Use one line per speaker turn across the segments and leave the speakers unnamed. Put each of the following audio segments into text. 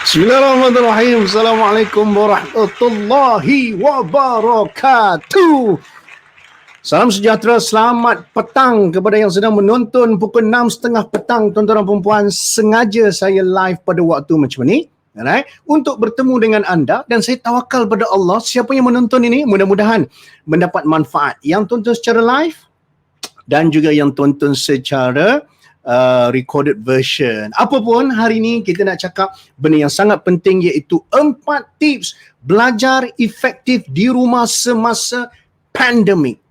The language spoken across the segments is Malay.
Bismillahirrahmanirrahim. Assalamualaikum warahmatullahi wabarakatuh. Salam sejahtera, selamat petang kepada yang sedang menonton pukul 6.30 petang, tuan-tuan dan puan-puan. Sengaja saya live pada waktu macam ni, alright, untuk bertemu dengan anda, dan saya tawakal pada Allah, siapa yang menonton ini mudah-mudahan mendapat manfaat. Yang tonton secara live dan juga yang tonton secara recorded version. Apapun, hari ini kita nak cakap benda yang sangat penting, iaitu 4 tips belajar efektif di rumah semasa pandemik.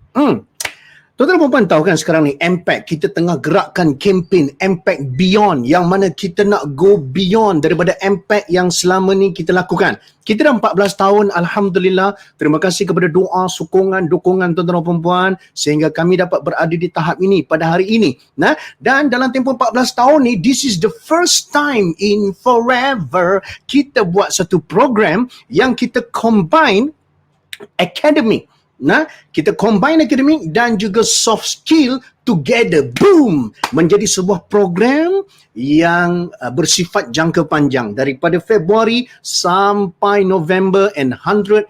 Tuan-tuan dan puan-puan tahu kan sekarang ni Impact, kita tengah gerakkan kempen Impact Beyond, yang mana kita nak go beyond daripada Impact yang selama ni kita lakukan. Kita dah 14 tahun, Alhamdulillah. Terima kasih kepada doa, sokongan, dukungan tuan-tuan dan puan-puan sehingga kami dapat berada di tahap ini pada hari ini. Dan dalam tempoh 14 tahun ni, this is the first time in forever kita buat satu program yang kita combine academic. Kita combine akademik dan juga soft skill together. Boom! Menjadi sebuah program yang bersifat jangka panjang daripada Februari sampai November and 100%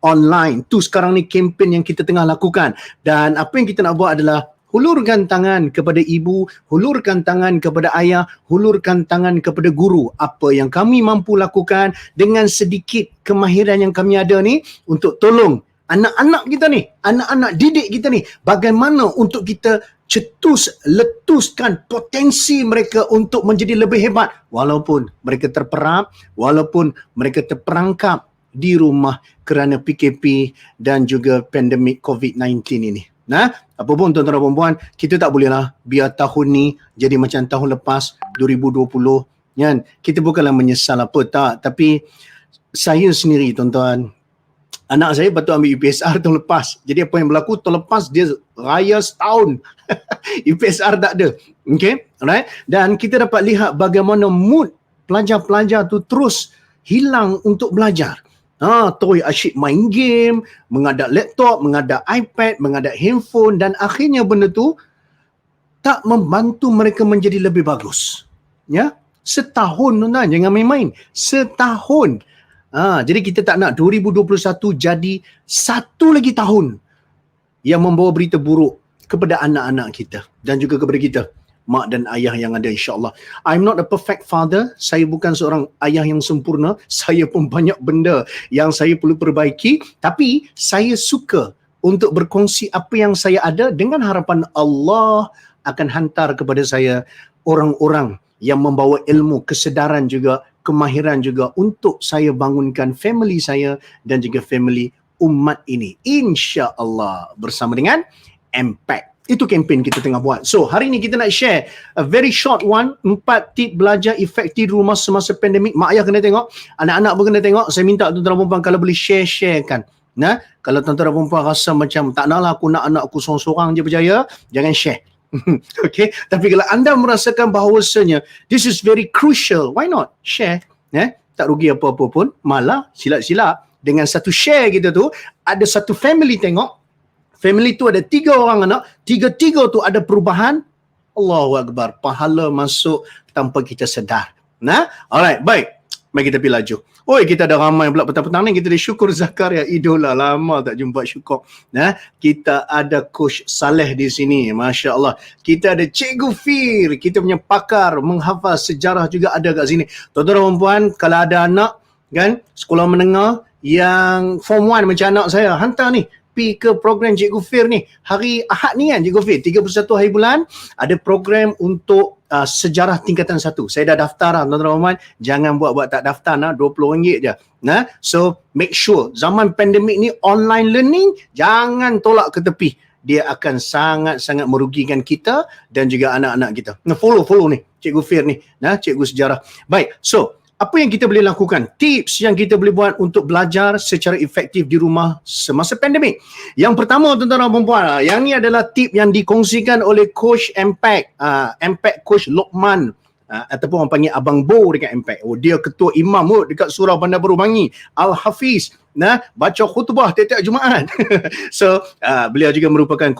online. Tu sekarang ni kempen yang kita tengah lakukan. Dan apa yang kita nak buat adalah hulurkan tangan kepada ibu, hulurkan tangan kepada ayah, hulurkan tangan kepada guru. Apa yang kami mampu lakukan dengan sedikit kemahiran yang kami ada ni untuk tolong anak-anak kita ni, anak-anak didik kita ni, bagaimana untuk kita letuskan potensi mereka untuk menjadi lebih hebat walaupun mereka terperap, walaupun mereka terperangkap di rumah kerana PKP dan juga pandemik COVID-19 ini. Apapun tuan-tuan dan puan-puan, kita tak bolehlah biar tahun ni jadi macam tahun lepas 2020 kan. Kita bukanlah menyesal apa tak, tapi saya sendiri tuan-tuan, anak saya patut ambil UPSR tahun lepas. Jadi apa yang berlaku tahun lepas, dia raya setahun. UPSR tak ada. Okay? Alright? Dan kita dapat lihat bagaimana mood pelajar-pelajar tu terus hilang untuk belajar. Terus asyik main game, mengadap laptop, mengadap iPad, mengadap handphone, dan akhirnya benda tu tak membantu mereka menjadi lebih bagus. Ya? Setahun tuan-tuan, jangan main-main. Setahun. Jadi kita tak nak 2021 jadi satu lagi tahun yang membawa berita buruk kepada anak-anak kita dan juga kepada kita, mak dan ayah yang ada, insyaAllah. I'm not a perfect father. Saya bukan seorang ayah yang sempurna. Saya pun banyak benda yang saya perlu perbaiki. Tapi saya suka untuk berkongsi apa yang saya ada dengan harapan Allah akan hantar kepada saya orang-orang yang membawa ilmu, kesedaran juga, kemahiran juga untuk saya bangunkan family saya dan juga family umat ini, insya-Allah, bersama dengan Impact. Itu kempen kita tengah buat. So hari ni kita nak share a very short one, 4 tip belajar efektif di rumah semasa pandemik. Mak ayah kena tengok, anak-anak pun kena tengok. Saya minta tuan-tuan dan puan-puan kalau boleh sharekan. Kalau tuan-tuan dan puan-puan rasa macam tak naklah aku nak anak aku seorang-seorang je berjaya, jangan share. Okay, tapi kalau anda merasakan bahawasanya this is very crucial, why not share? Tak rugi apa-apa pun, malah silap-silap dengan satu share kita tu, ada satu family tengok, family tu ada 3 orang anak, tiga-tiga tu ada perubahan. Allahu Akbar, pahala masuk tanpa kita sedar. Alright, baik, mari kita pergi laju. Kita ada ramai pula petang-petang ni. Kita ada Syukur Zakaria, idola, lama tak jumpa Syukur. Kita ada Coach Saleh di sini, Masya Allah. Kita ada Cikgu Fir, kita punya pakar menghafal sejarah juga ada kat sini. Tuan-tuan dan puan, kalau ada anak kan sekolah menengah yang form 1 macam anak saya, hantar ni pergi ke program Cikgu Fir ni. Hari Ahad ni kan Cikgu Fir, 31 hari bulan ada program untuk sejarah tingkatan 1. Saya dah daftar tuan-tuan. Jangan buat tak daftar RM20 je. So make sure zaman pandemik ni online learning jangan tolak ke tepi. Dia akan sangat-sangat merugikan kita dan juga anak-anak kita. Follow ni Cikgu Fir ni, cikgu sejarah. Baik, so apa yang kita boleh lakukan? Tips yang kita boleh buat untuk belajar secara efektif di rumah semasa pandemik. Yang pertama tuan-tuan dan puan-puan, yang ni adalah tip yang dikongsikan oleh Coach Impact, Impact Coach Lokman, ataupun orang panggil Abang Bo dekat Impact. Dia ketua imam dekat Surau Bandar Baru Bangi, Al-Hafiz, baca khutbah tiap-tiap Jumaat. So beliau juga merupakan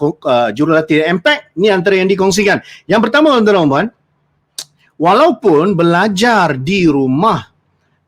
jurulatih Impact. Ni antara yang dikongsikan. Yang pertama tuan-tuan dan puan, walaupun belajar di rumah,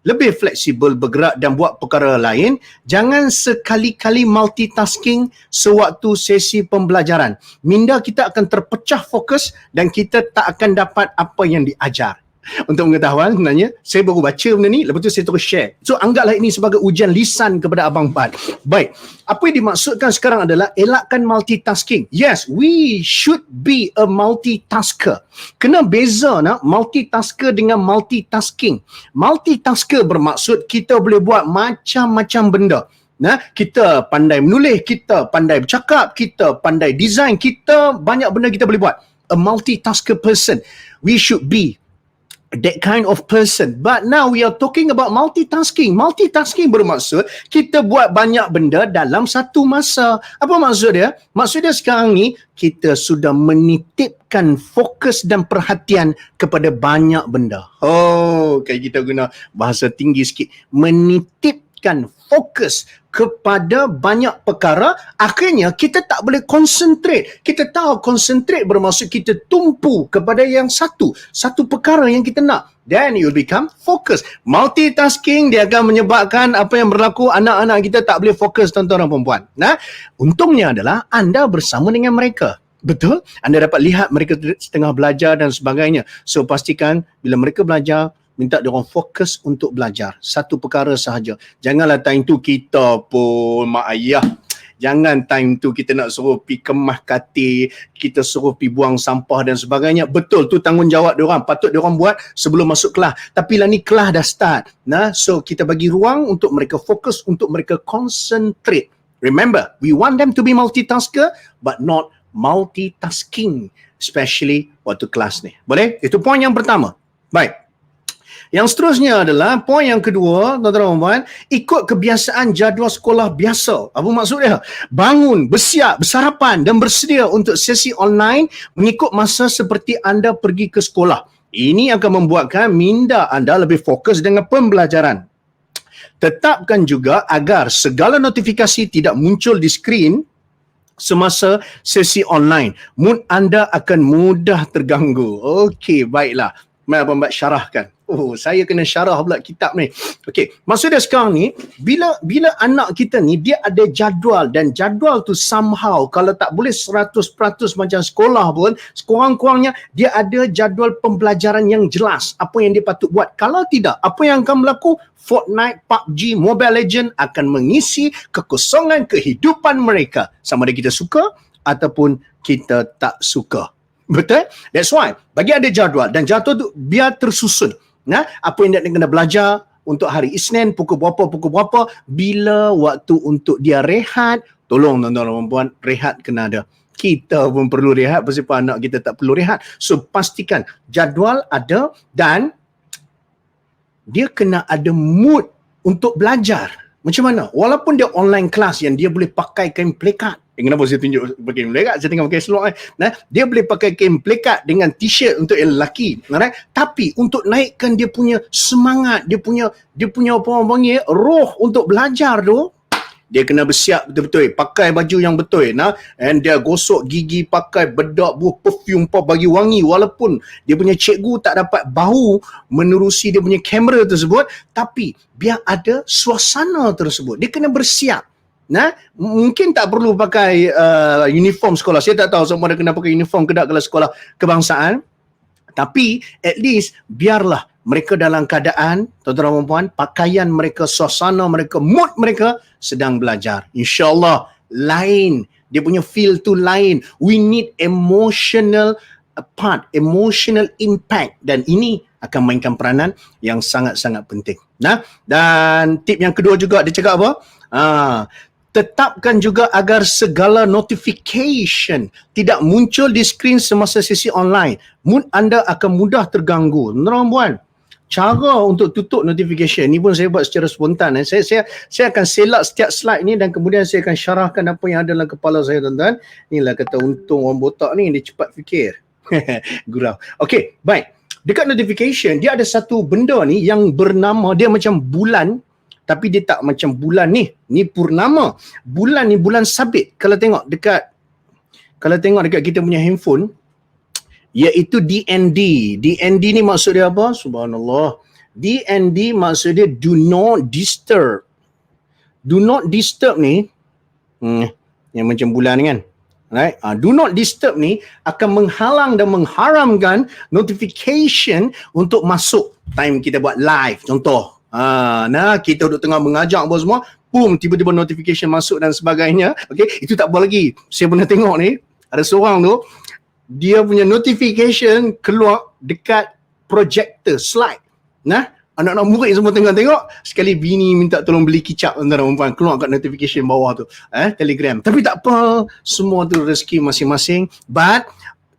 lebih fleksibel bergerak dan buat perkara lain, jangan sekali-kali multitasking sewaktu sesi pembelajaran. Minda kita akan terpecah fokus dan kita tak akan dapat apa yang diajar. Untuk pengetahuan sebenarnya, saya baru baca benda ni, lepas tu saya terus share. So anggaplah ini sebagai ujian lisan kepada Abang Pat. Baik, apa yang dimaksudkan sekarang adalah elakkan multitasking. Yes, we should be a multitasker. Kena beza nak multitasker dengan multitasking. Multitasker bermaksud kita boleh buat macam-macam benda. Nah, kita pandai menulis, kita pandai bercakap, kita pandai design, kita banyak benda kita boleh buat. A multitasker person. We should be that kind of person. But now we are talking about multitasking. Multitasking bermaksud kita buat banyak benda dalam satu masa. Apa maksud dia? Maksud dia sekarang ni kita sudah menitipkan fokus dan perhatian kepada banyak benda. Oh, kayak kita guna bahasa tinggi sikit. Menitipkan fokus kepada banyak perkara, akhirnya kita tak boleh concentrate. Kita tahu concentrate bermaksud kita tumpu kepada yang satu perkara yang kita nak. Then you become focus. Multitasking dia akan menyebabkan apa yang berlaku, anak-anak kita tak boleh fokus, tuan-tuan dan puan-puan. Nah, untungnya adalah anda bersama dengan mereka. Betul? Anda dapat lihat mereka setengah belajar dan sebagainya. So pastikan bila mereka belajar, minta diorang fokus untuk belajar. Satu perkara sahaja. Janganlah time tu kita pun mak ayah. Jangan time tu kita nak suruh pergi kemah katil, kita suruh pergi buang sampah dan sebagainya. Betul, tu tanggungjawab diorang. Patut diorang buat sebelum masuk kelas. Tapi lah ni kelas dah start. Nah, so kita bagi ruang untuk mereka fokus, untuk mereka concentrate. Remember, we want them to be multitasker but not multitasking. Especially waktu kelas ni. Boleh? Itu poin yang pertama. Baik. Yang seterusnya adalah poin yang kedua, tuan-tuan dan puan, ikut kebiasaan jadual sekolah biasa. Apa maksud dia? Bangun, bersiap, bersarapan dan bersedia untuk sesi online mengikut masa seperti anda pergi ke sekolah. Ini akan membuatkan minda anda lebih fokus dengan pembelajaran. Tetapkan juga agar segala notifikasi tidak muncul di skrin semasa sesi online. Mood anda akan mudah terganggu. Okey, baiklah. Mari Abang Bat syarahkan. Oh, saya kena syarah pula kitab ni. Okey, maksud dia sekarang ni, bila anak kita ni, dia ada jadual dan jadual tu somehow, kalau tak boleh 100% macam sekolah pun, sekurang-kurangnya dia ada jadual pembelajaran yang jelas. Apa yang dia patut buat. Kalau tidak, apa yang akan berlaku? Fortnite, PUBG, Mobile Legends akan mengisi kekosongan kehidupan mereka. Sama ada kita suka ataupun kita tak suka. Betul? That's why bagi ada jadual dan jadual tu biar tersusun. Nah, apa yang dia kena belajar untuk hari Isnin pukul berapa, bila waktu untuk dia rehat, tolong tuan-tuan dan puan, rehat kena ada. Kita pun perlu rehat, pasal anak kita tak perlu rehat. So pastikan jadual ada dan dia kena ada mood untuk belajar. Macam mana? Walaupun dia online class yang dia boleh pakai kain plekat. Kenapa saya tunjuk pakai kain plekat? Saya tengah pakai selok. Nah, dia boleh pakai kain plekat dengan t-shirt untuk yang lelaki. Right? Tapi untuk naikkan dia punya semangat, dia punya apa orang panggil, roh untuk belajar tu, dia kena bersiap betul-betul, pakai baju yang betul, nah, and dia gosok gigi, pakai bedak, buah perfume bagi wangi, walaupun dia punya cikgu tak dapat bau menerusi dia punya kamera tersebut, tapi biar ada suasana tersebut, dia kena bersiap. Nah, mungkin tak perlu pakai uniform sekolah. Saya tak tahu sama ada kena pakai uniform ke tak kalau sekolah kebangsaan. Tapi at least biarlah mereka dalam keadaan, tuan-tuan dan puan, pakaian mereka, suasana mereka, mood mereka sedang belajar. InsyaAllah lain. Dia punya feel tu lain. We need emotional part, emotional impact. Dan ini akan mainkan peranan yang sangat-sangat penting. Nah, dan tip yang kedua juga dia cakap apa? Tetapkan juga agar segala notification tidak muncul di skrin semasa sesi online. Mood anda akan mudah terganggu. Tuan-tuan puan, cara untuk tutup notification ni pun saya buat secara spontan. Saya akan selak setiap slide ni dan kemudian saya akan syarahkan apa yang ada dalam kepala saya, tuan-tuan. Inilah kata untung orang botak ni, dia cepat fikir. Gurau. Okey, baik. Dekat notification, dia ada satu benda ni yang bernama, dia macam bulan, tapi dia tak macam bulan ni. Ni purnama. Bulan ni bulan sabit. Kalau tengok dekat kita punya handphone, iaitu DND. DND ni maksud dia apa? Subhanallah. DND maksud dia do not disturb. Do not disturb ni yang macam bulan ni kan. Right? Do not disturb ni akan menghalang dan mengharamkan notification untuk masuk time kita buat live. Contoh, nah kita duduk tengah mengajar apa semua, boom, tiba-tiba notification masuk dan sebagainya. Okay, itu tak boleh lagi. Saya pernah tengok ni, ada seorang tu, dia punya notification keluar dekat projector slide. Nah, anak-anak murid semua tengok, sekali bini minta tolong beli kicap antara perempuan, keluar kat notification bawah tu, Telegram. Tapi tak apa, semua tu rezeki masing-masing, but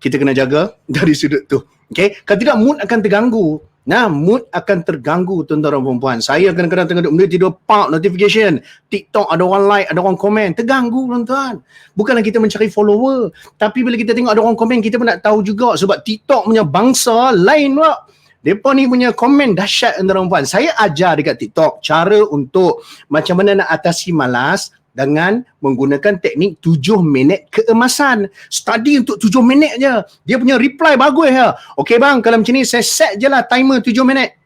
kita kena jaga dari sudut tu. Okay, kalau tidak mood akan terganggu. Nah, mood akan terganggu tuan-tuan dan perempuan. Saya kadang-kadang tengah duduk benda tidur, pop notification, TikTok ada orang like, ada orang komen, terganggu tuan-tuan. Bukanlah kita mencari follower, tapi bila kita tengok ada orang komen, kita pun nak tahu juga, sebab TikTok punya bangsa lain pula. Mereka ni punya komen dahsyat antara perempuan. Saya ajar dekat TikTok cara untuk macam mana nak atasi malas dengan menggunakan teknik 7 minit keemasan. Study untuk 7 minit je. Dia punya reply bagus ya. Okey bang, kalau macam ni saya set je lah timer 7 minit.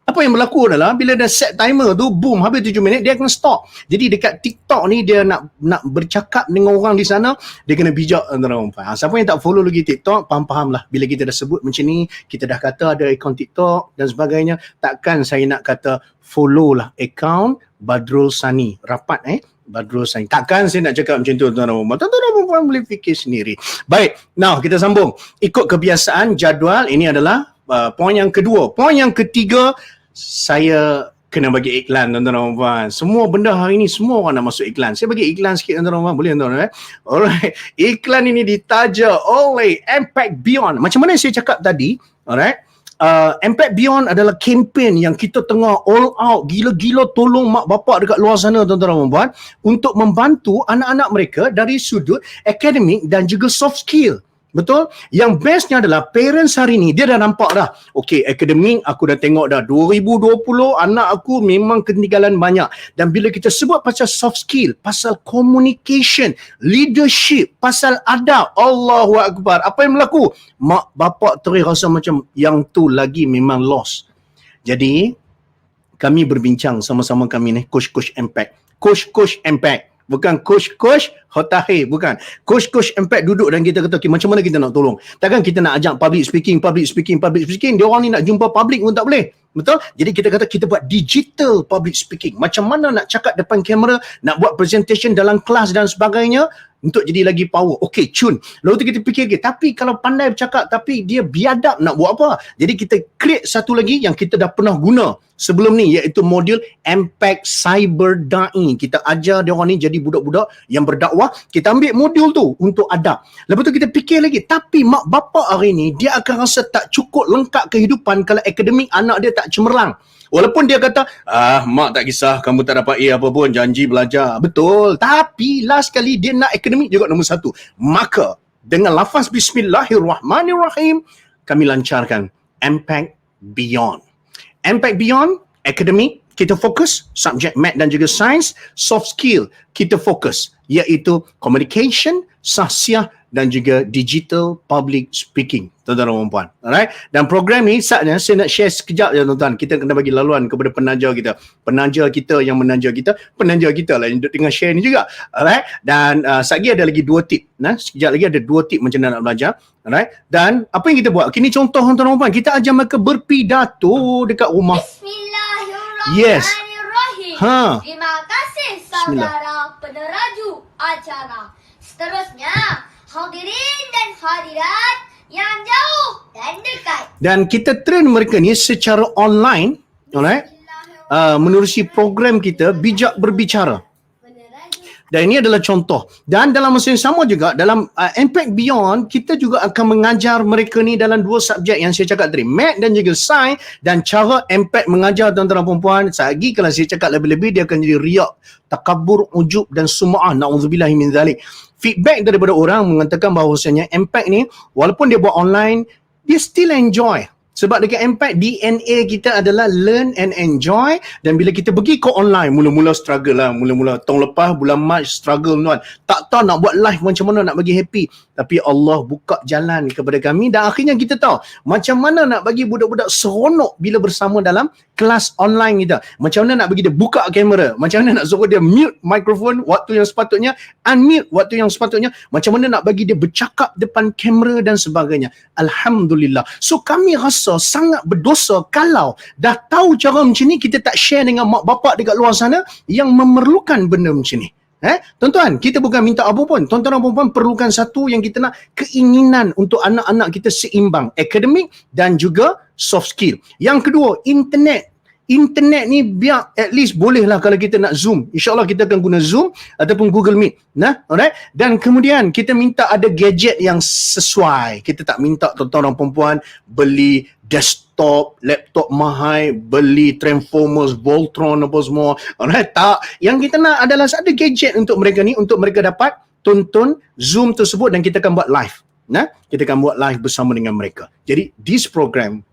Apa yang berlaku adalah bila dah set timer tu, boom, habis 7 minit dia akan stop. Jadi dekat TikTok ni dia nak bercakap dengan orang di sana, dia kena bijak antara orang. Siapa yang tak follow lagi TikTok, faham-faham lah. Bila kita dah sebut macam ni, kita dah kata ada akaun TikTok dan sebagainya, takkan saya nak kata follow lah akaun Badrul Sani. Rapat Badrul Sani. Takkan saya nak cakap macam tu tuan-tuan. Tuan-tuan perempuan boleh fikir sendiri. Baik, now kita sambung. Ikut kebiasaan jadual, ini adalah poin yang kedua. Poin yang ketiga, saya kena bagi iklan tuan-tuan dan puan. Semua benda hari ni semua orang nak masuk iklan. Saya bagi iklan sikit tuan-tuan dan puan. Boleh tuan-tuan? Alright. Iklan ini ditaja oleh Impact Beyond. Macam mana saya cakap tadi, alright? Impact Beyond adalah kempen yang kita tengah all out, gila-gila tolong mak bapak dekat luar sana tuan-tuan dan puan, untuk membantu anak-anak mereka dari sudut akademik dan juga soft skill. Betul? Yang bestnya adalah parents hari ni, dia dah nampak dah. Okay, akademik aku dah tengok dah. 2020 anak aku memang ketinggalan banyak. Dan bila kita sebut pasal soft skill, pasal communication, leadership, pasal adab, Allahu Akbar. Apa yang berlaku? Mak bapak terus rasa macam yang tu lagi memang lost. Jadi, kami berbincang sama-sama kami ni, Coach-Coach Impact. Coach-Coach Impact. Bukan coach-coach Hotahe, bukan. Coach-coach Impact duduk dan kita kata, okay, macam mana kita nak tolong? Takkan kita nak ajak public speaking. Dia orang ni nak jumpa public pun tak boleh. Betul? Jadi kita kata kita buat digital public speaking. Macam mana nak cakap depan kamera, nak buat presentation dalam kelas dan sebagainya untuk jadi lagi power. Okay, cun. Lalu tu kita fikir, okay, tapi kalau pandai bercakap tapi dia biadab, nak buat apa? Jadi kita create satu lagi yang kita dah pernah guna sebelum ni, iaitu modul Impact Cyber Da'i. Kita ajar dia orang ni jadi budak-budak yang berdakwah. Kita ambil modul tu untuk adab. Lepas tu kita fikir lagi, tapi mak bapak hari ni dia akan rasa tak cukup lengkap kehidupan kalau akademik anak dia tak cemerlang. Walaupun dia kata, mak tak kisah, kamu tak dapat A apa pun, janji belajar. Betul. Tapi last kali dia nak akademik juga nombor 1. Maka dengan lafaz Bismillahirrahmanirrahim, kami lancarkan Impact Beyond. Impact Beyond, akademik, kita fokus, subjek math dan juga sains. Soft skill, kita fokus, iaitu communication, sahsiah dan juga digital public speaking, tuan-tuan dan puan. Alright? Dan program ni saatnya saya nak share sekejap je tuan-tuan. Kita kena bagi laluan kepada penaja kita. Penaja kita yang menaja kita, penaja kita lah yang tengah share ni juga. Alright? Dan sekejap lagi ada lagi 2 tip. Sekejap lagi ada 2 tip macam mana nak belajar. Alright? Dan apa yang kita buat? Kini contoh tuan-tuan dan puan. Kita ajar mereka berpidato dekat rumah.
Bismillahirrahmanirrahim.
Yes.
Terima kasih saudara peneraju acara. Seterusnya, hadirin dan hadirat yang jauh dan dekat.
Dan kita train mereka ni secara online, alright? Menerusi program kita Bijak Berbicara. Dan ini adalah contoh. Dan dalam masa yang sama juga, dalam Impact Beyond, kita juga akan mengajar mereka ni dalam 2 subjek yang saya cakap tadi, Math dan juga Sains. Dan cara Impact mengajar tuan-tuan dan perempuan, lagi kalau saya cakap lebih-lebih, dia akan jadi riak, takabur, ujub dan sum'ah. Na'udzubillahi min zalik. Feedback daripada orang mengatakan bahawasanya Impact ni, walaupun dia buat online, dia still enjoy. Sebab dekat impact DNA kita adalah learn and enjoy. Dan bila kita pergi ke online, mula-mula struggle lah. Mula-mula tahun lepas bulan Mac struggle tuan. Tak tahu nak buat live macam mana nak bagi happy. Tapi Allah buka jalan kepada kami dan akhirnya kita tahu macam mana nak bagi budak-budak seronok bila bersama dalam kelas online kita. Macam mana nak bagi dia buka kamera. Macam mana nak suruh dia mute mikrofon waktu yang sepatutnya, unmute waktu yang sepatutnya. Macam mana nak bagi dia bercakap depan kamera dan sebagainya. Alhamdulillah. So kami rasa sangat berdosa kalau dah tahu cara macam ni kita tak share dengan mak bapak dekat luar sana yang memerlukan benda macam ni. Tuan-tuan, kita bukan minta apa pun. Tuan-tuan dan puan-puan perlukan satu yang kita nak, keinginan untuk anak-anak kita seimbang, akademik dan juga soft skill. Yang kedua, internet. Internet ni biar at least bolehlah kalau kita nak Zoom. InsyaAllah kita akan guna Zoom ataupun Google Meet. Alright? Dan kemudian kita minta ada gadget yang sesuai. Kita tak minta tuan-tuan dan puan-puan beli desktop, laptop mahal, beli Transformers, Voltron apa semua. Alright? Tak. Yang kita nak adalah ada gadget untuk mereka ni, untuk mereka dapat tonton Zoom tersebut dan kita akan buat live. Kita akan buat live bersama dengan mereka. Jadi this program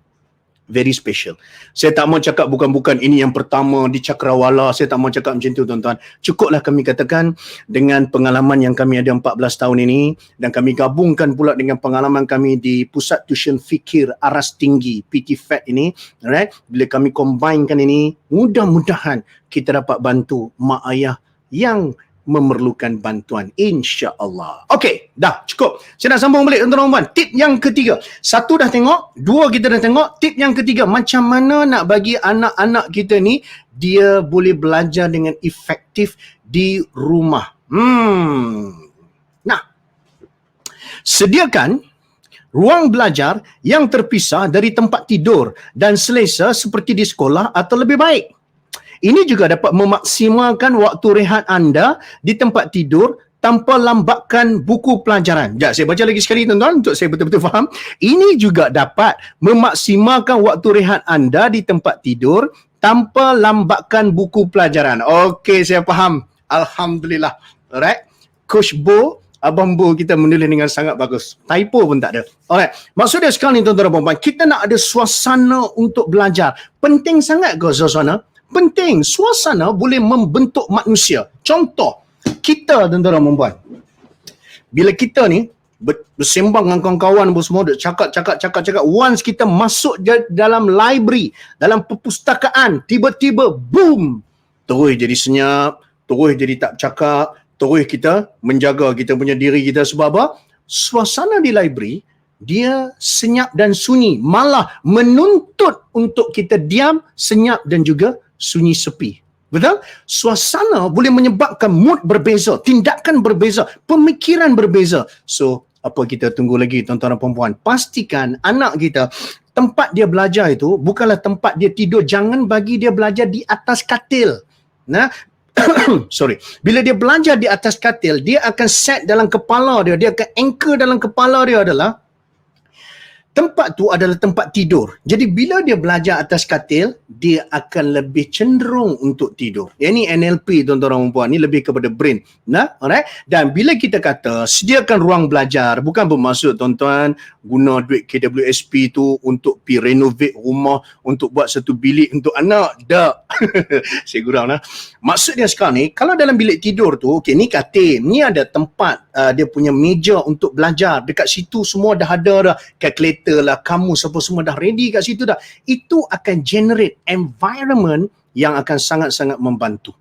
very special. Saya tak mau cakap bukan-bukan ini yang pertama di Cakrawala. Saya tak mau cakap macam tu tuan-tuan. Cukuplah kami katakan dengan pengalaman yang kami ada 14 tahun ini dan kami gabungkan pula dengan pengalaman kami di Pusat Tuition Fikir Aras Tinggi PT-FAT ini. Alright? Bila kami combinekan ini, mudah-mudahan kita dapat bantu mak ayah yang memerlukan bantuan, insya-Allah. Okey, dah cukup. Saya nak sambung balik tuan-tuan dan puan. Tip yang ketiga. Satu dah tengok, dua kita dah tengok. Tip yang ketiga, macam mana nak bagi anak-anak kita ni dia boleh belajar dengan efektif di rumah. Nah, sediakan ruang belajar yang terpisah dari tempat tidur dan selesa seperti di sekolah atau lebih baik. Ini juga dapat memaksimalkan waktu rehat anda di tempat tidur tanpa lambatkan buku pelajaran. Sekejap, saya baca lagi sekali tuan-tuan untuk saya betul-betul faham. Ini juga dapat memaksimalkan waktu rehat anda di tempat tidur tanpa lambatkan buku pelajaran. Okey, saya faham. Alhamdulillah. Alright. Coach Bo, Abang Bo kita menulis dengan sangat bagus. Typo pun tak ada. Alright. Maksudnya sekarang ni tuan-tuan dan puan-puan, kita nak ada suasana untuk belajar. Penting sangat ke suasana? Penting. Suasana boleh membentuk manusia. Contoh, kita tuan-tuan dan puan-puan, bila kita ni bersembang dengan kawan-kawan semua, cakap, once kita masuk dalam library, dalam perpustakaan, tiba-tiba boom, terus jadi senyap, terus jadi tak cakap, terus kita menjaga kita punya diri kita. Sebab apa? Suasana di library dia senyap dan sunyi, malah menuntut untuk kita diam, senyap dan juga sunyi sepi. Betul? Suasana boleh menyebabkan mood berbeza, tindakan berbeza, pemikiran berbeza. So, apa kita tunggu lagi tuan-tuan dan puan-puan? Pastikan anak kita, tempat dia belajar itu bukanlah tempat dia tidur. Jangan bagi dia belajar di atas katil. Sorry. Bila dia belajar di atas katil, dia akan set dalam kepala dia, dia akan anchor dalam kepala dia adalah tempat tu adalah tempat tidur. Jadi bila dia belajar atas katil, dia akan lebih cenderung untuk tidur. Yang ni NLP tuan-tuan dan puan, ni lebih kepada brain. Alright? Dan bila kita kata sediakan ruang belajar, bukan bermaksud tuan-tuan guna duit KWSP tu untuk pergi renovate rumah, untuk buat satu bilik untuk anak. Tak. Saya gurau lah. Maksud dia sekarang ni, kalau dalam bilik tidur tu, okey, ni katil, ni ada tempat dia punya meja untuk belajar. Dekat situ semua dah ada dah kalkulator lah, kamus apa semua dah ready kat situ dah. Itu akan generate environment yang akan sangat-sangat membantu.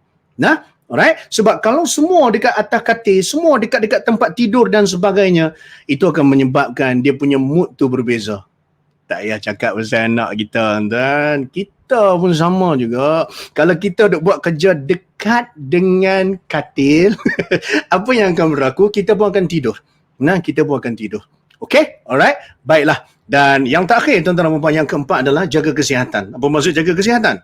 Alright? Sebab kalau semua dekat atas katil, semua dekat-dekat tempat tidur dan sebagainya, itu akan menyebabkan dia punya mood tu berbeza. Tak payah cakap pasal anak kita, dan kita pun sama juga. Kalau kita duk buat kerja dekat dengan katil, apa yang akan berlaku? Kita pun akan tidur. Kita pun akan tidur. Okay? Alright? Baiklah. Dan yang terakhir, tuan-tuan dan puan-puan, yang keempat adalah jaga kesihatan. Apa maksud jaga kesihatan?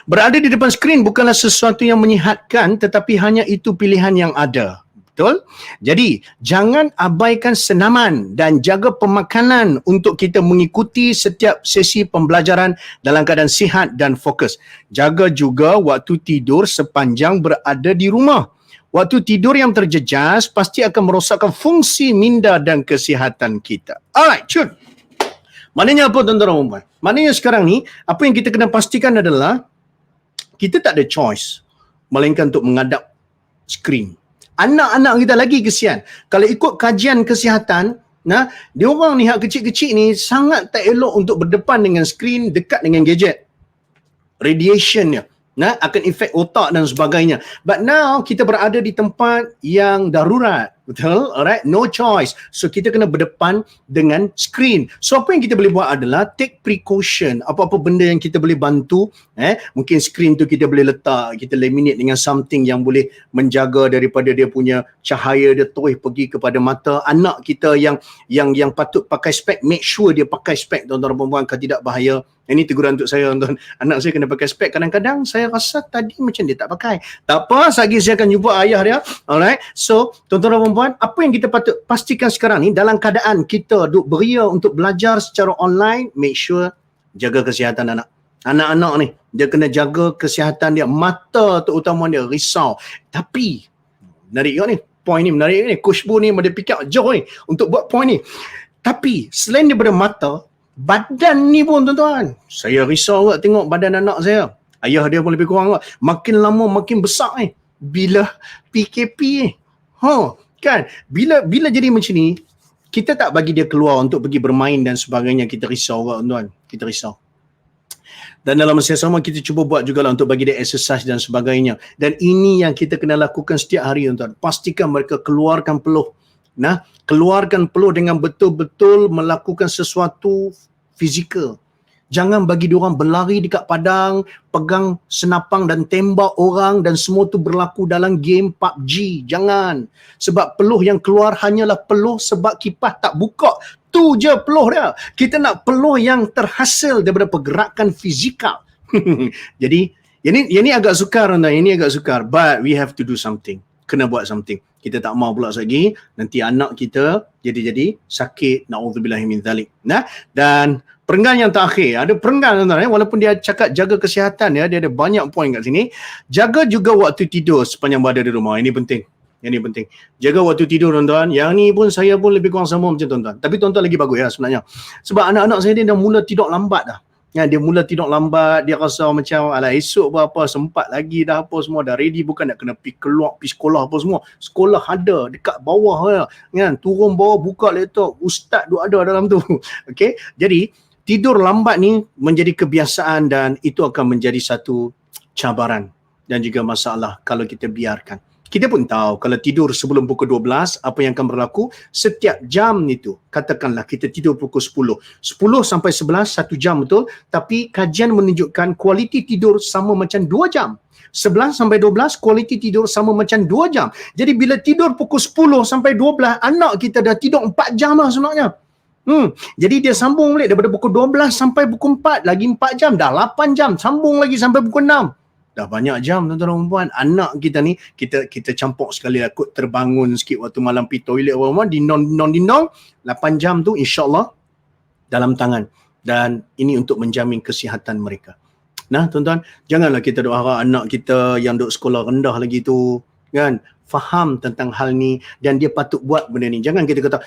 Berada di depan skrin bukanlah sesuatu yang menyihatkan, tetapi hanya itu pilihan yang ada. Betul? Jadi, jangan abaikan senaman dan jaga pemakanan untuk kita mengikuti setiap sesi pembelajaran dalam keadaan sihat dan fokus. Jaga juga waktu tidur sepanjang berada di rumah. Waktu tidur yang terjejas pasti akan merosakkan fungsi minda dan kesihatan kita. Alright, cun. Maknanya apa tuan-tuan dan puan? Maknanya sekarang ni, apa yang kita kena pastikan adalah kita tak ada choice melainkan untuk menghadap skrin. Anak-anak kita lagi kesian. Kalau ikut kajian kesihatan, dia orang ni hak kecil-kecil ni sangat tak elok untuk berdepan dengan skrin, dekat dengan gadget. Radiationnya akan efek otak dan sebagainya. But now kita berada di tempat yang darurat, betul? Alright, no choice. So kita kena berdepan dengan skrin. So apa yang kita boleh buat adalah take precaution. Apa-apa benda yang kita boleh bantu, mungkin skrin tu kita boleh letak, kita laminate dengan something yang boleh menjaga daripada dia punya cahaya dia terus pergi kepada mata. Anak kita yang patut pakai spek, make sure dia pakai spek, tuan-tuan dan puan-puan, kalau tidak bahaya. Ini teguran untuk saya, tuan. Anak saya kena pakai spek. Kadang-kadang saya rasa tadi macam dia tak pakai. Tak apa, lagi saya akan jumpa ayah dia. Alright. So, tuan-tuan dan puan-puan, apa yang kita patut pastikan sekarang ni, dalam keadaan kita duk beria untuk belajar secara online, make sure jaga kesihatan anak. Anak-anak ni, dia kena jaga kesihatan dia. Mata terutama dia risau. Tapi, menarik ni. Point ni menarik ni. Coach Bu ni dia pick up jauh ni untuk buat point ni. Tapi, selain daripada mata, badan ni pun tuan-tuan, saya risau juga tengok badan anak saya. Ayah dia pun lebih kurang juga. Makin lama makin besar ni. Bila PKP ni. Kan? Bila jadi macam ni, kita tak bagi dia keluar untuk pergi bermain dan sebagainya. Kita risau juga tuan-tuan. Kita risau. Dan dalam masa yang sama kita cuba buat jugalah untuk bagi dia exercise dan sebagainya. Dan ini yang kita kena lakukan setiap hari tuan-tuan. Pastikan mereka keluarkan peluh. Keluarkan peluh dengan betul-betul melakukan sesuatu fizikal. Jangan bagi diorang berlari dekat padang, pegang senapang dan tembak orang dan semua tu berlaku dalam game PUBG. Jangan. Sebab peluh yang keluar hanyalah peluh sebab kipas tak buka. Tu je peluh dia. Kita nak peluh yang terhasil daripada pergerakan fizikal. Jadi, ini agak sukar. Ini agak sukar. But we have to do something. Kena buat something. Kita tak mau pula lagi nanti anak kita jadi sakit, na'udzubillahi min dzalik. Dan perenggan yang terakhir, ada perenggan tuan-tuan, walaupun dia cakap jaga kesihatan dia ada banyak poin kat sini. Jaga juga waktu tidur sepanjang berada di rumah. Ini penting. Jaga waktu tidur tuan-tuan. Yang ni pun saya pun lebih kurang sama macam tuan-tuan. Tapi tuan-tuan lagi bagus sebenarnya. Sebab anak-anak saya dia dah mula tidur lambat dah. Dia mula tidur lambat, dia rasa macam esok berapa sempat lagi dah apa semua dah ready, bukan nak kena pergi keluar pergi sekolah apa semua. Sekolah ada dekat bawah kan, turun bawah buka laptop, ustaz duk ada dalam tu. Okey. Jadi tidur lambat ni menjadi kebiasaan dan itu akan menjadi satu cabaran dan juga masalah kalau kita biarkan. Kita pun tahu kalau tidur sebelum pukul 12, apa yang akan berlaku setiap jam itu. Katakanlah kita tidur pukul 10. 10 sampai 11, 1 jam betul. Tapi kajian menunjukkan kualiti tidur sama macam 2 jam. 11 sampai 12, kualiti tidur sama macam 2 jam. Jadi bila tidur pukul 10 sampai 12, anak kita dah tidur 4 jam lah sebenarnya. Jadi dia sambung balik daripada pukul 12 sampai pukul 4, lagi 4 jam, dah 8 jam. Sambung lagi sampai pukul 6. Dah banyak jam tuan-tuan dan puan. Anak kita ni kita campur sekali lah, kot terbangun sikit waktu malam pergi toilet apa-apa, dindong 8 jam tu insya-Allah dalam tangan. Dan ini untuk menjamin kesihatan mereka. Tuan-tuan, janganlah kita duk harap anak kita yang duk sekolah rendah lagi tu kan faham tentang hal ni dan dia patut buat benda ni. Jangan kita kata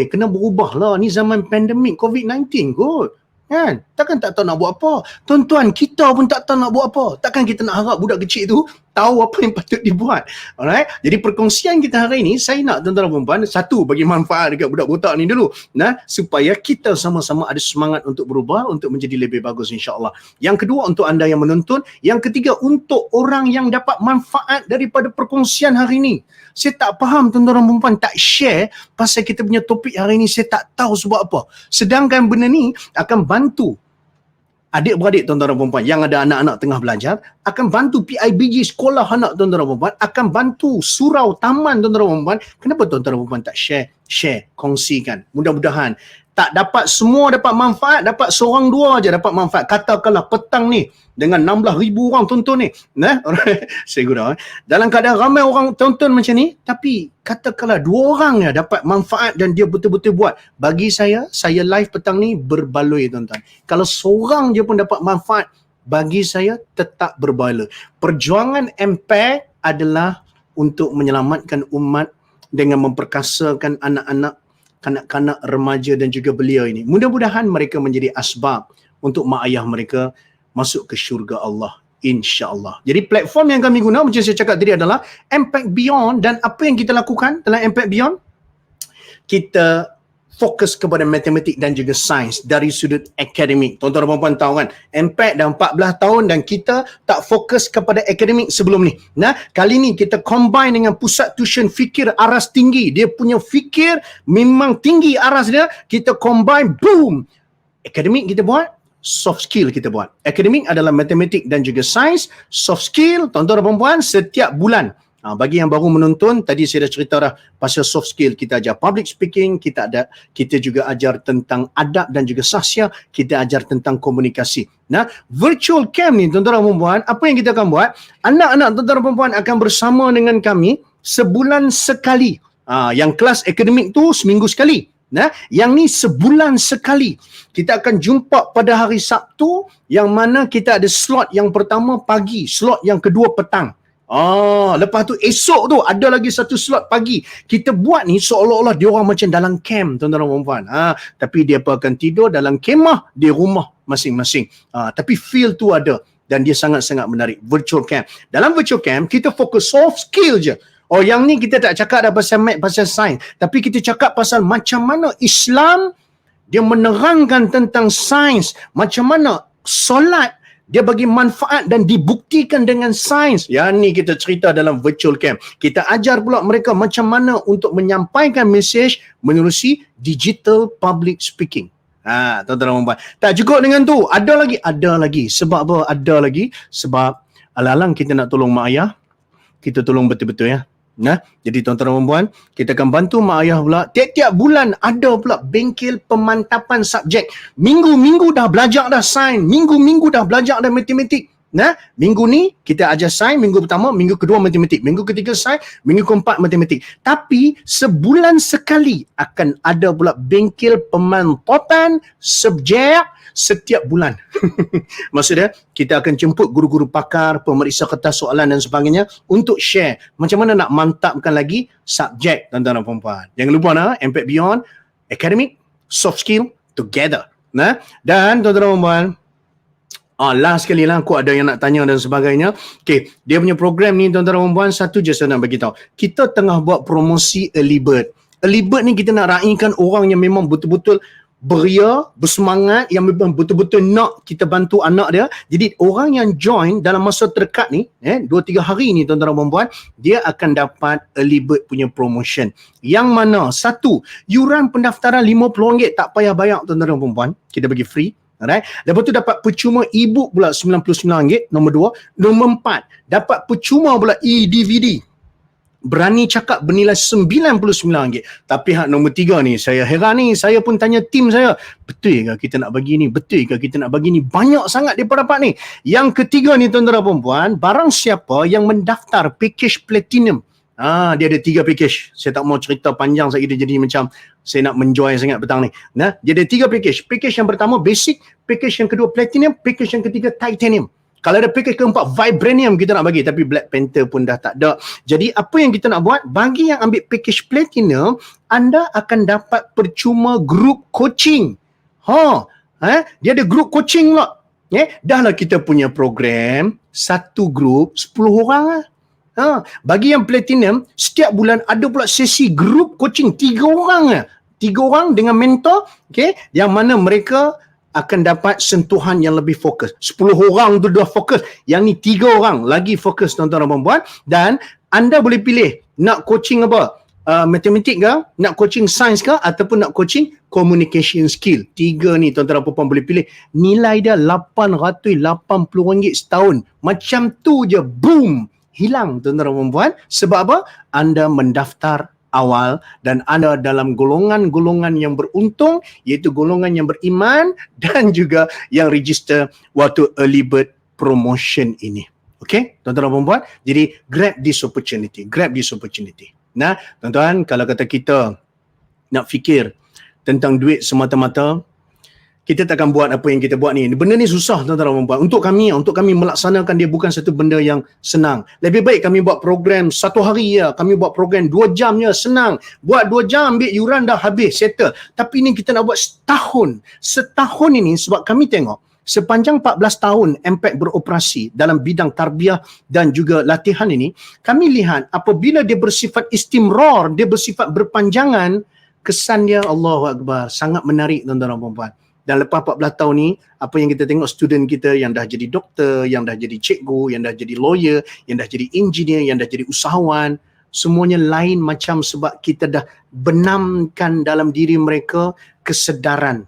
kena berubah lah, ni zaman pandemik COVID-19 kot. Kan? Takkan tak tahu nak buat apa. Tuan-tuan, kita pun tak tahu nak buat apa. Takkan kita nak harap budak kecil tu tahu apa yang patut dibuat. Alright? Jadi perkongsian kita hari ini, saya nak tuan-tuan dan puan, satu, bagi manfaat dekat budak botak ni dulu. Supaya kita sama-sama ada semangat untuk berubah, untuk menjadi lebih bagus insya-Allah. Yang kedua, untuk anda yang menonton. Yang ketiga, untuk orang yang dapat manfaat daripada perkongsian hari ini. Saya tak faham tuan-tuan dan puan tak share pasal kita punya topik hari ini, saya tak tahu sebab apa. Sedangkan benda ni akan bantu adik-beradik tuan-tuan dan puan yang ada anak-anak tengah belajar, akan bantu PIBG sekolah anak tuan-tuan dan puan, akan bantu surau taman tuan-tuan dan puan. Kenapa tuan-tuan dan puan tak share, kongsikan. Mudah-mudahan tak dapat semua dapat manfaat, dapat seorang dua aja dapat manfaat. Katakanlah petang ni dengan 16,000 orang tonton ni. Saya guna. Dalam keadaan ramai orang tonton macam ni, tapi katakanlah 2 orang ya dapat manfaat dan dia betul-betul buat. Bagi saya live petang ni berbaloi tuan-tuan. Kalau seorang je pun dapat manfaat, bagi saya tetap berbaloi. Perjuangan MPAC adalah untuk menyelamatkan umat dengan memperkasakan anak-anak kanak-kanak remaja dan juga belia ini. Mudah-mudahan mereka menjadi asbab untuk mak ayah mereka masuk ke syurga Allah, insya-Allah. Jadi platform yang kami guna macam saya cakap tadi adalah Impact Beyond, dan apa yang kita lakukan dalam Impact Beyond? Kita fokus kepada matematik dan juga sains dari sudut akademik. Tuan-tuan dan puan-puan tahu kan, Impact dah 14 tahun dan kita tak fokus kepada akademik sebelum ni. Nah, kali ni kita combine dengan pusat tuition fikir aras tinggi. Dia punya fikir memang tinggi aras dia. Kita combine, boom. Akademik kita buat, soft skill kita buat. Akademik adalah matematik dan juga sains. Soft skill, tuan-tuan dan puan-puan, setiap bulan. Bagi yang baru menonton, tadi saya dah cerita dah pasal soft skill. Kita ajar public speaking, kita juga ajar tentang adab dan juga sahsiah, kita ajar tentang komunikasi. Nah, virtual camp ni tuan-tuan dan puan-puan, apa yang kita akan buat? Anak-anak tuan-tuan dan puan-puan akan bersama dengan kami sebulan sekali. Yang kelas akademik tu seminggu sekali. Nah, yang ni sebulan sekali. Kita akan jumpa pada hari Sabtu, yang mana kita ada slot yang pertama pagi, slot yang kedua petang. Lepas tu esok tu ada lagi satu slot pagi. Kita buat ni seolah-olah dia orang macam dalam camp, tuan-tuan dan puan-puan. Tapi dia akan tidur dalam kemah di rumah masing-masing. Tapi feel tu ada dan dia sangat-sangat menarik. Virtual camp. Dalam virtual camp kita fokus soft skill je. Yang ni kita tak cakap dah pasal math, pasal sains, tapi kita cakap pasal macam mana Islam dia menerangkan tentang sains, macam mana solat dia bagi manfaat dan dibuktikan dengan sains. Yang ni kita cerita dalam virtual camp. Kita ajar pula mereka macam mana untuk menyampaikan mesej menerusi digital public speaking. Tuan-tuan dan puan-puan. Tak cukup dengan tu. Ada lagi. Sebab apa ada lagi? Sebab alang-alang kita nak tolong mak ayah, kita tolong betul-betul ya. Jadi tuan-tuan dan puan-puan, kita akan bantu mak ayah pula. Tiap-tiap bulan ada pula bengkel pemantapan subjek. Minggu-minggu dah belajar dah sains, minggu-minggu dah belajar dah matematik. Minggu ni kita ajar sains, minggu pertama, minggu kedua matematik, minggu ketiga sains, minggu keempat matematik. Tapi sebulan sekali akan ada pula bengkel pemantapan subjek setiap bulan. Maksudnya kita akan jemput guru-guru pakar, pemeriksa kertas soalan dan sebagainya untuk share macam mana nak mantapkan lagi subjek, tuan-tuan dan puan-puan. Jangan lupa Impact Beyond, academic, soft skill together. Dan tuan-tuan dan puan-puan, last sekali lah aku ada yang nak tanya dan sebagainya. Okay, dia punya program ni tuan-tuan dan puan-puan, satu je saya nak bagi tahu. Kita tengah buat promosi Early Bird. Early Bird ni kita nak raikan orang yang memang betul-betul beria, bersemangat, yang memang betul-betul nak kita bantu anak dia. Jadi orang yang join dalam masa terdekat ni, 2-3 hari ni tuan-tuan dan puan-puan, dia akan dapat Early Bird punya promotion. Yang mana satu, yuran pendaftaran RM50 tak payah bayar tuan-tuan dan puan-puan. Kita bagi free. Alright. Lepas tu dapat percuma e-book pula RM99, nombor 2. Nombor 4, dapat percuma pula e-DVD. Berani cakap bernilai RM99. Tapi nombor 3 ni, saya heran ni. Saya pun tanya tim saya, betul ke kita nak bagi ni? Betul ke kita nak bagi ni? Banyak sangat dia dapat ni. Yang ketiga ni tuan-tuan dan puan-puan, barang siapa yang mendaftar package platinum. Dia ada 3 package. Saya tak mau cerita panjang sebab kita jadi macam saya nak menjoy sangat petang ni. Dia ada 3 package. Package yang pertama basic, package yang kedua platinum, package yang ketiga titanium. Kalau ada package keempat vibranium kita nak bagi, tapi Black Panther pun dah tak ada. Jadi apa yang kita nak buat, bagi yang ambil package platinum, anda akan dapat percuma group coaching. Dia ada group coaching pula. Dah lah kita punya program, satu group 10 orang lah. Bagi yang platinum, setiap bulan ada pula sesi group coaching 3 orang lah. 3 orang dengan mentor, yang mana mereka akan dapat sentuhan yang lebih fokus. 10 orang tu dah fokus. Yang ni 3 orang lagi fokus tuan-tuan dan puan-puan. Dan anda boleh pilih nak coaching apa? Matematik ke? Nak coaching sains ke? Ataupun nak coaching communication skill. 3 ni tuan-tuan dan puan-puan boleh pilih. Nilai dia RM880 setahun. Macam tu je. Boom! Hilang tuan-tuan dan puan-puan. Sebab apa? Anda mendaftar awal dan anda dalam golongan-golongan yang beruntung, iaitu golongan yang beriman dan juga yang register waktu Early Bird promotion ini. Okay, tuan-tuan dan puan-puan. Jadi grab this opportunity. Tuan-tuan, kalau kata kita nak fikir tentang duit semata-mata, kita takkan buat apa yang kita buat ni. Benda ni susah tuan-tuan dan puan-puan. Untuk kami melaksanakan dia bukan satu benda yang senang. Lebih baik kami buat program 1 hari ya, kami buat program 2 jam ya, senang. Buat 2 jam ambil yuran dah habis, settle. Tapi ni kita nak buat setahun. Setahun ini sebab kami tengok sepanjang 14 tahun MPAC beroperasi dalam bidang tarbiyah dan juga latihan ini, kami lihat apabila dia bersifat istimrar, dia bersifat berpanjangan, kesan dia Allahu Akbar, sangat menarik tuan-tuan dan puan-puan. Dan lepas 14 tahun ni, apa yang kita tengok student kita yang dah jadi doktor, yang dah jadi cikgu, yang dah jadi lawyer, yang dah jadi engineer, yang dah jadi usahawan, semuanya lain macam sebab kita dah benamkan dalam diri mereka kesedaran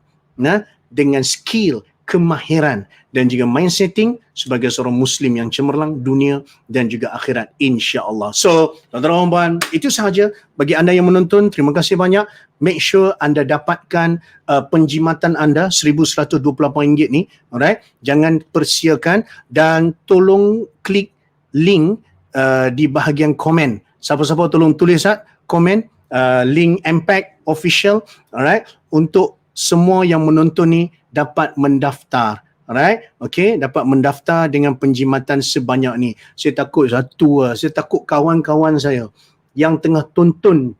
dengan skill, kemahiran dan juga mindsetting sebagai seorang Muslim yang cemerlang dunia dan juga akhirat, insya-Allah. So, tuan-tuan dan puan, itu sahaja bagi anda yang menonton. Terima kasih banyak. Make sure anda dapatkan penjimatan anda RM1,128 ni, alright? Jangan persiakan dan tolong klik link di bahagian komen. Siapa-siapa tolong tulis komen link MPAC official, alright? Untuk semua yang menonton ni dapat mendaftar. Alright? Okay, dapat mendaftar dengan penjimatan sebanyak ni. Saya takut saya takut kawan-kawan saya yang tengah tonton,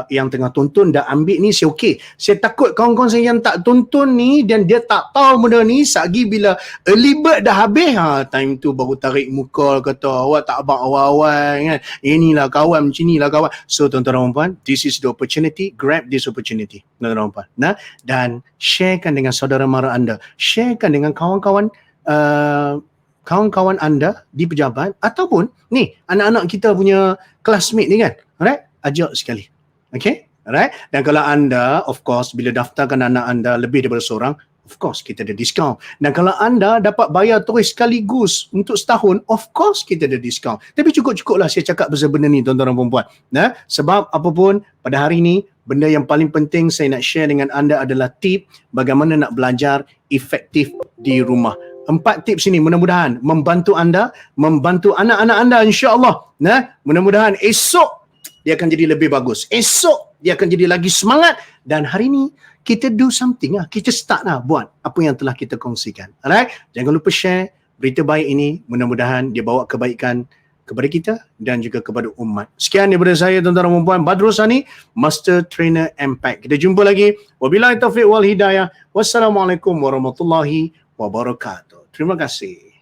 yang tengah tonton dah ambil ni, saya okey. Saya takut kawan-kawan saya yang tak tonton ni dan dia tak tahu benda ni, sagi bila early bird dah habis, time tu baru tarik muka, kata awak tak abang awal-awal kan. Inilah kawan, macam inilah kawan. So tuan-tuan dan puan, this is the opportunity, grab this opportunity. Tuan-tuan dan puan. Dan sharekan dengan saudara mara anda. Sharekan dengan kawan-kawan kawan-kawan anda di pejabat ataupun ni anak-anak kita punya classmate ni kan. Alright? Ajak sekali. Okay? Alright? Dan kalau anda, of course, bila daftarkan anak anda lebih daripada seorang, of course, kita ada diskaun. Dan kalau anda dapat bayar terus sekaligus untuk setahun, of course, kita ada diskaun. Tapi cukup-cukuplah saya cakap pasal benda ni, tuan-tuan dan puan-puan. Sebab apapun, pada hari ini, benda yang paling penting saya nak share dengan anda adalah tip bagaimana nak belajar efektif di rumah. 4 tips ini mudah-mudahan membantu anda, membantu anak-anak anda, insya-Allah. Mudah-mudahan esok dia akan jadi lebih bagus. Esok dia akan jadi lagi semangat. Dan hari ni kita do something kita start buat apa yang telah kita kongsikan. Alright? Jangan lupa share berita baik ini. Mudah-mudahan dia bawa kebaikan kepada kita dan juga kepada umat. Sekian daripada saya, tuan-tuan dan puan, Badrul Sani, Master Trainer MPAC. Kita jumpa lagi. Wabillahi taufiq wal hidayah. Wassalamualaikum warahmatullahi wabarakatuh. Terima kasih.